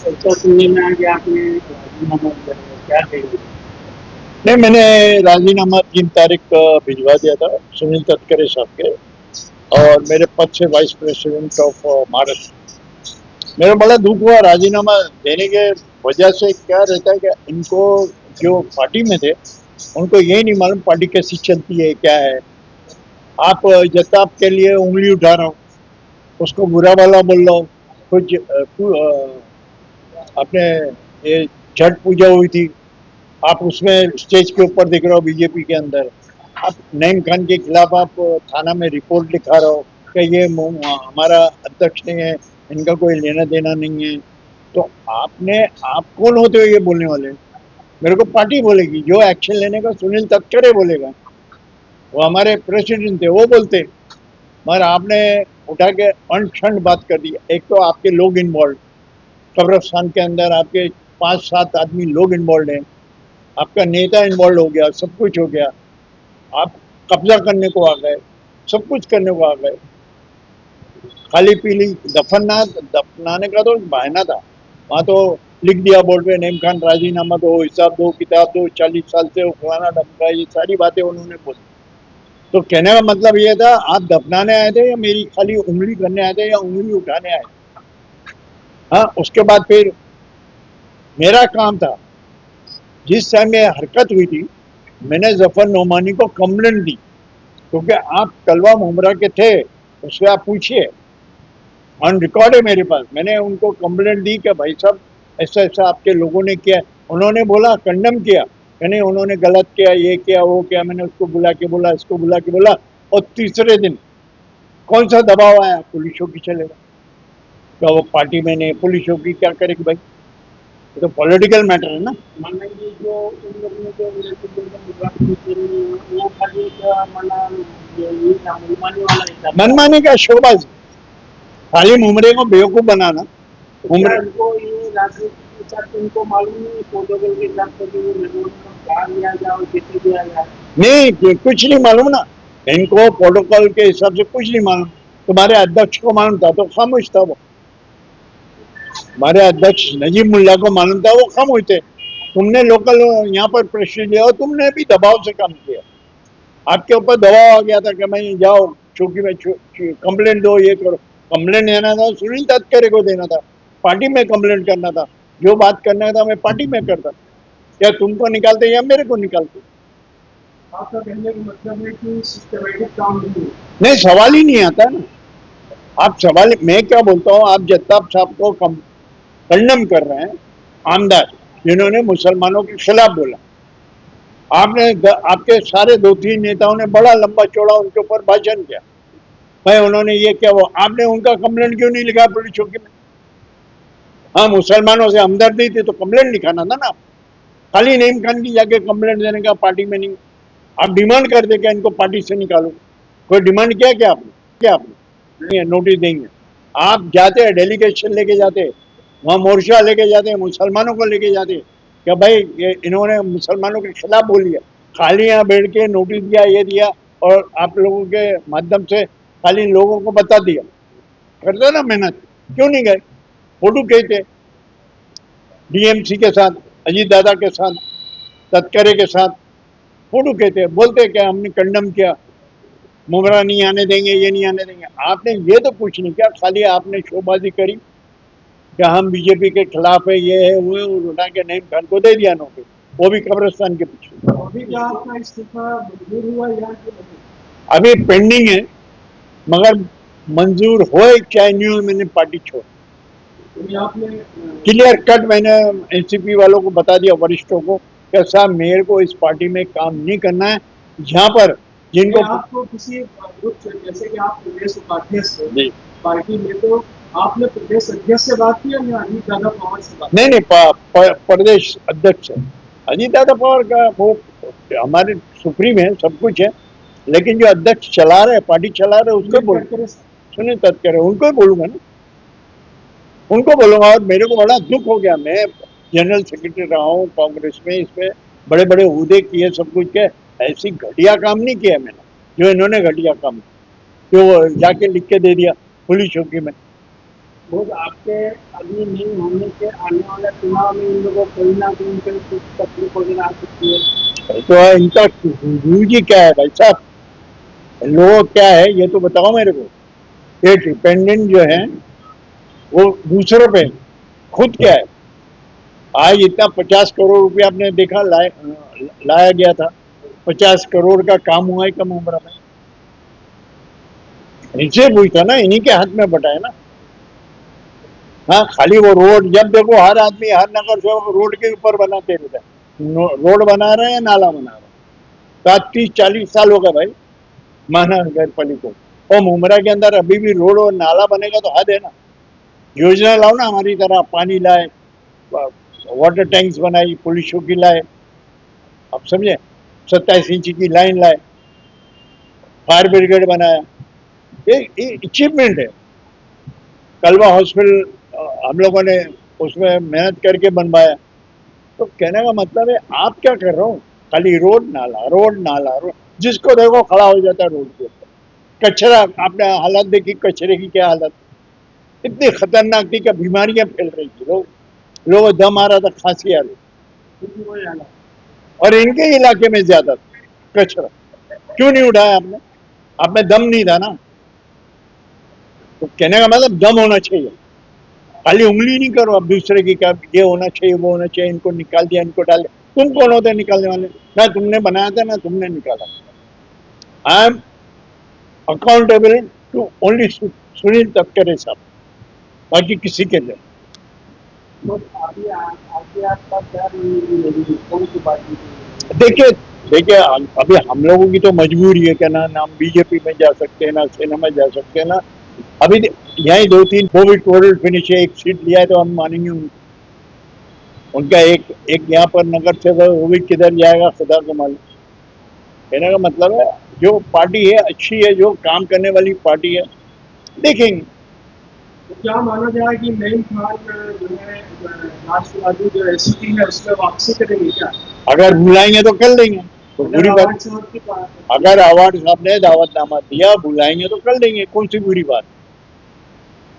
चर्चा सुनने में आ गया आपने राजीनामा दिया है, क्या कहेंगे? नहीं, मैंने राजीनामा 3 तारीख को भिजवा दिया था सुनील तटकरे साहब के, और मेरे पद से वाइस प्रेसिडेंट ऑफ महाराष्ट्र। मेरा बड़ा दुख हुआ राजीनामा देने के वजह से। क्या रहता है कि इनको जो पार्टी में थे उनको यही नहीं मालूम पार्टी कैसी चलती है, क्या है। आप जताब के लिए उंगली उठा रहा हूँ, उसको बुरा भला बोल रहा हूँ। कुछ अपने ये छठ पूजा हुई थी, आप उसमें स्टेज के ऊपर दिख रहे हो बीजेपी के अंदर। आप नईम खान के खिलाफ आप थाना में रिपोर्ट लिखा रहे हो कि ये हमारा अध्यक्ष नहीं है, इनका कोई लेना देना नहीं है। तो आप कौन होते हो ये बोलने वाले? मेरे को पार्टी बोलेगी, जो एक्शन लेने का सुनील तटकरे बोलेगा। वो हमारे प्रेसिडेंट थे, वो बोलते। मगर आपने उठा के अनशंड बात कर दी। एक तो आपके लोग इन्वॉल्व, कब्रस्तान के अंदर आपके 5-7 आदमी लोग इन्वॉल्व हैं, आपका नेता इन्वॉल्व हो गया, सब कुछ हो गया। आप कब्जा करने को आ गए, सब कुछ करने को आ गए। खाली पीली दफनाने का तो बहाना था। वहां तो लिख दिया बोर्ड पे, नईम खान राजीनामा दो, हिसाब दो, किताब दो, 40 साल से फलाना डमका, ये सारी बातें उन्होंने बोली। तो कहने का मतलब ये था, आप दफनाने आए थे या मेरी खाली उंगली करने आए थे या उंगली उठाने आए थे? हाँ, उसके बाद फिर मेरा काम था, जिस टाइम ये हरकत हुई थी मैंने जफर नोमानी को कंप्लेंट दी, क्योंकि आप कलवा मुमरा के थे, उससे आप पूछिए, ऑन रिकॉर्ड है मेरे पास। मैंने उनको कंप्लेंट दी कि भाई साहब ऐसा ऐसा आपके लोगों ने किया। उन्होंने बोला, कंडम किया कि नहीं उन्होंने गलत किया, ये किया वो किया। मैंने उसको बुला के बोला, इसको बुला के बोला, और तीसरे दिन कौन सा दबाव आया? पुलिसों की चलेगा। तो वो पार्टी में नहीं, पुलिसों की क्या करेगी भाई? ये तो पॉलिटिकल मैटर है ना। मानना ये जो इन लोगों ने जो मुद्रांकन करी, वो खाली एक माना ये था, मनमानी वाला ही था। मनमानी का शोबाज, खाली मुमरे को बेवकूफ बनाना। तो क्या मुमरे इनको ये राजनीति के हिसाब से इनको मालूम नहीं, प्रोटोकॉल के हिसाब से भी लोगों को कहा लिया जाए और कैसे दिया जाए? नहीं, कुछ नहीं मालूम ना इनको, प्रोटोकॉल के हिसाब से कुछ नहीं मालूम। तुम्हारे अध्यक्ष को मालूम था तो खामोश था वो। हमारे अध्यक्ष नजीब मुल्ला को मालूम था, वो खामोश थे। तुमने लोकल यहाँ पर प्रेशर लिया और तुमने भी दबाव से काम किया। आपके ऊपर दबाव आ गया था कि मैं जाओ चौकी में कंप्लेंट दो, ये करो। कंप्लेंट देना था सुनील तटकरे को देना था, पार्टी में कंप्लेंट करना था। जो बात करना था मैं पार्टी में करता। या तुमको निकालते या मेरे को निकालते। आपका कहने का मतलब है कि सिस्टमैटिक काम नहीं है। नहीं, सवाल ही नहीं आता ना। आप सवाल, मैं क्या बोलता हूँ, आप जत्ताब साहब को कंडम कर रहे हैं, आमदार जिन्होंने मुसलमानों के खिलाफ बोला। आपने आपके सारे 2-3 नेताओं ने बड़ा लंबा चौड़ा उनके ऊपर भाषण किया, भाई उन्होंने ये क्या वो। आपने उनका कंप्लेंट क्यों नहीं लिखा पुलिस चौकी में? हाँ, मुसलमानों से हमदर्दी थी तो कंप्लेंट लिखाना था ना। खाली नईम खान की जाके कंप्लेंट देने का पार्टी में नहीं। आप डिमांड कर दे क्या इनको पार्टी से निकालो? कोई डिमांड किया क्या आपने? नहीं है, नोटिस देंगे। आप जाते हैं, डेलीगेशन लेके जाते हैं, वहाँ मोर्चा लेके जाते हैं, मुसलमानों को लेके जाते हैं कि भाई ये इन्होंने मुसलमानों के खिलाफ बोल दिया। खाली यहाँ बैठ के नोटिस दिया, ये दिया, और आप लोगों के माध्यम से खाली लोगों को बता दिया। करते ना मेहनत, क्यों नहीं गए? फोटो कहते डीएमसी के साथ, अजीत दादा के साथ, तटकरे के साथ फोटो कहते, बोलते क्या हमने कंडम किया, मुमरा नहीं आने देंगे, ये नहीं आने देंगे। आपने ये तो कुछ नहीं किया, खाली आपने शोबाजी करी कि हम बीजेपी के खिलाफ है, ये है वो है, और उठा के नईम खान को दे दिया नोटिस, वो भी कब्रिस्तान के पीछे। अभी क्या आपका इस्तीफा मंजूर हुआ या कि नहीं? अभी पेंडिंग है, मगर मंजूर हो चाहे नहीं हो, मैंने पार्टी छोड़। तो आपने क्लियर कट मैंने एनसीपी वालों को बता दिया, वरिष्ठों को, कि साहब मेरे को इस पार्टी में काम नहीं करना है। जहाँ पर जिनको आपको किसी ग्रुप से, जैसे कि आप प्रदेश उपाध्यक्ष हैं जी, पार्टी में, तो आपने प्रदेश अध्यक्ष से बात की या अजीत दादा पवार से बात? नहीं, प्रदेश अध्यक्ष है अजीत दादा पवार का, वो हमारे सुप्रीम है, सब कुछ है। लेकिन जो अध्यक्ष चला रहे, पार्टी चला रहे, उसको बोल, सुनील तटकरे, उनको ही बोलूंगा ना, उनको बोलूंगा। और मेरे को बड़ा दुख हो गया, मैं जनरल सेक्रेटरी रहा हूँ कांग्रेस में, इसमें बड़े बड़े उहदे किए, सब कुछ किया, ऐसी घटिया काम नहीं किया मैंने जो इन्होंने घटिया काम, जो जाके लिख के दे दिया पुलिस चौकी में। बहुत आपके अभी नहीं होने से आने वाले चुनाव में इन लोगों को कोई ना कोई कुछ तकलीफ वगैरह आ सकती है। तो इनका रूजी क्या है भाई साहब? लोग क्या है ये तो बताओ मेरे को। ये डिपेंडेंट जो है वो दूसरों पे, खुद क्या है? आज इतना 50 करोड़ रुपया आपने देखा लाया गया था। 50 करोड़ का काम हुआ है कम उम्र में। इनसे पूछता ना, इन्हीं के हाथ में बटा है ना। हाँ, खाली वो रोड, जब देखो हर आदमी हर नगर सेवक रोड के ऊपर बनाते रहते हैं। रोड बना रहे हैं, नाला बना रहे हैं। 30-40 साल हो गए भाई महानगर पालिका को। और मुमरा के अंदर अभी भी रोड और नाला बनेगा तो हद है ना। योजना लाओ ना हमारी तरह, पानी लाए, वाटर टैंक्स बनाई, पुलिसों की लाए, आप समझे, 27 इंच की लाइन लाए, फायर ब्रिगेड बनाया। ये अचीवमेंट है। कलवा हॉस्पिटल हम लोगों ने उसमें मेहनत करके बनवाया। तो कहने का मतलब है आप क्या कर रहे हो? खाली रोड नाला, रोड नाला, रोड, जिसको देखो खड़ा हो जाता है रोड के ऊपर। कचरा, आपने हालत देखी कचरे की, क्या हालत, इतनी खतरनाक थी कि बीमारियां फैल रही थी। लोगों दम आ रहा था, खांसी आ रही, और इनके इलाके में ज्यादा था कचरा। क्यों नहीं उठाया आपने? आप में दम नहीं था ना। तो कहने का मतलब दम होना चाहिए। खाली उंगली नहीं करो अब दूसरे की, क्या ये होना चाहिए वो होना चाहिए, इनको निकाल दिया, इनको डाल दिया। तुम कौन होते निकालने वाले? ना तुमने बनाया था ना तुमने निकाला। I am accountable to only Sunil Tatkare साहब, बाकी किसी के लिए। तो अभी आगे आपका क्या रणनीति रहेगी, कौन सी पार्टी की? देखिए देखिए, अभी हम लोगों की तो मजबूरी है कि ना हम बीजेपी में जा सकते हैं, ना सेना में जा सकते हैं ना। अभी यही 2-3 कोविड टोटल फिनिश है, एक सीट लिया है तो हम मानेंगे उनका। एक एक यहाँ पर नगर से वो भी किधर जाएगा खुदा को मालूम। कहने का मतलब है जो पार्टी है अच्छी है, जो काम करने वाली पार्टी है, देखेंगे। तो क्या माना जाए कि नईम खान जो है राष्ट्रवादी जो एसपी है उसमें वापसी करेंगे क्या? अगर बुलाएंगे तो कर लेंगे, तो बुरी बात। अगर अवार्ड साहब ने दावतनामा दिया, बुलाएंगे तो कर लेंगे, कौन सी बुरी बात?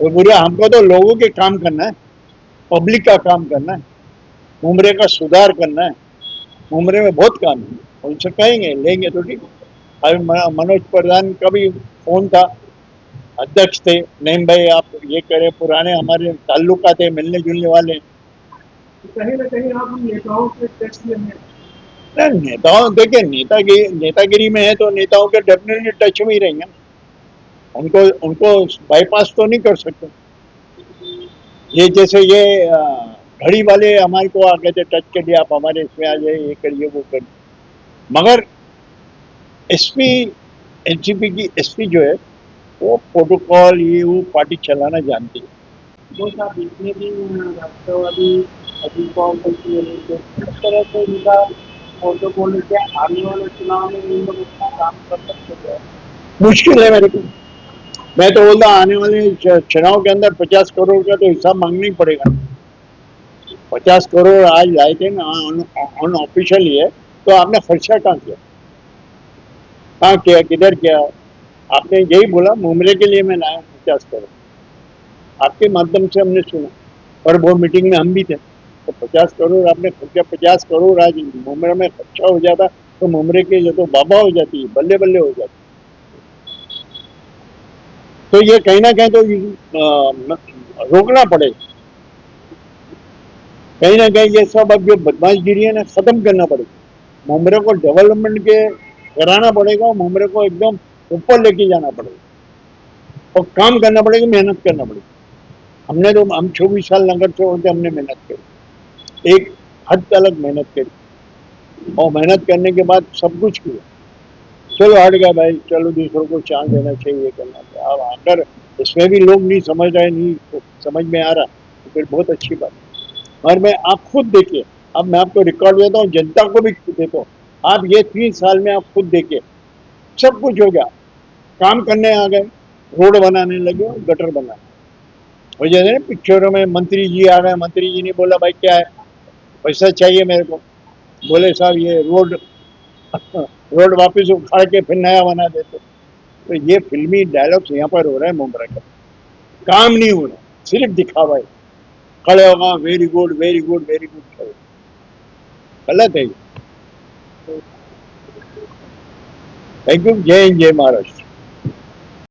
तो बुरा, हमको तो लोगों के काम करना है, पब्लिक का काम करना है, मुमरे का सुधार करना है। मुमरे में बहुत काम है, उनसे कहेंगे लेंगे तो ठीक। अभी मनोज प्रधान का भी फोन था, अध्यक्ष थे, नहीं भाई आप ये करें, पुराने हमारे ताल्लुका थे, मिलने जुलने वाले। कहीं ना कहीं आप उन नेताओं के टच में हैं। नेताओं, देखिए नेतागिरी में है तो नेताओं के डेफिनेटली टच में ही रहेंगे। उनको उनको बाईपास तो नहीं कर सकते। ये जैसे ये घड़ी वाले हमारे को आ गए थे टच के लिए, आप हमारे इसमें आ जाए, ये करिए वो करिए। मगर एसपी, एनसीपी की एसपी जो है वो प्रोटोकॉल ये वो पार्टी चलाना जानती है। जो साहब इतने दिन राष्ट्रवादी अभी कॉल करती है तो किस तरह से इनका प्रोटोकॉल है, क्या आने वाले चुनाव में इन लोग उतना काम कर सकते हैं? मुश्किल है मेरे को। मैं तो बोलता आने वाले चुनाव के अंदर 50 करोड़ का तो हिसाब मांगना ही पड़ेगा। 50 करोड़ आज लाए थे ना, ऑफिशियल है, तो आपने खर्चा कहाँ किया, कहाँ किया, किधर किया? आपने यही बोला मुमले के लिए मैं लाया 50 करोड़, आपके माध्यम से हमने सुना, और वो मीटिंग में हम भी थे। तो 50 करोड़ आपने खर्चा, 50 करोड़ आज मुमरे में खर्चा हो जाता तो मुमरे के जो तो बाबा हो जाती है, बल्ले बल्ले हो जाती। तो ये कहीं ना कहीं तो रोकना पड़ेगा। कहीं ना कहीं ये सब अब जो बदमाशगिरी है ना खत्म करना पड़ेगा। मुमरे को डेवलपमेंट के कराना पड़ेगा, मुमरे को एकदम ऊपर लेके जाना पड़ेगा, और काम करना पड़ेगा, मेहनत करना पड़ेगा। हमने तो, हम 24 साल नगर से होते, हमने मेहनत करी, एक हद तक मेहनत करी, और मेहनत करने के बाद सब कुछ किया। चलो हट गया भाई, चलो दूसरों को चांस देना चाहिए, ये करना चाहिए। अब अगर इसमें भी लोग नहीं समझ रहे, नहीं तो समझ में आ रहा, तो फिर बहुत अच्छी बात है। और मैं, आप खुद देखिए, अब मैं आपको रिकॉर्ड देता हूँ, जनता को भी देता हूँ। आप ये 3 साल में आप खुद देखिए, सब कुछ हो गया, काम करने आ गए, रोड बनाने लगे, गटर बनाने। और जैसे पिक्चरों में मंत्री जी आ गए, मंत्री जी ने बोला भाई क्या है, पैसा चाहिए मेरे को, बोले साहब ये रोड रोड वापस उखाड़ के फिर नया बना देते। तो ये फिल्मी डायलॉग्स यहाँ पर हो रहे हैं मुमरा का, काम नहीं हो रहा। सिर्फ दिखावा है। खड़े होगा very good very good very good, गलत है। Thank you. जय हिंद जय महाराष्ट्र।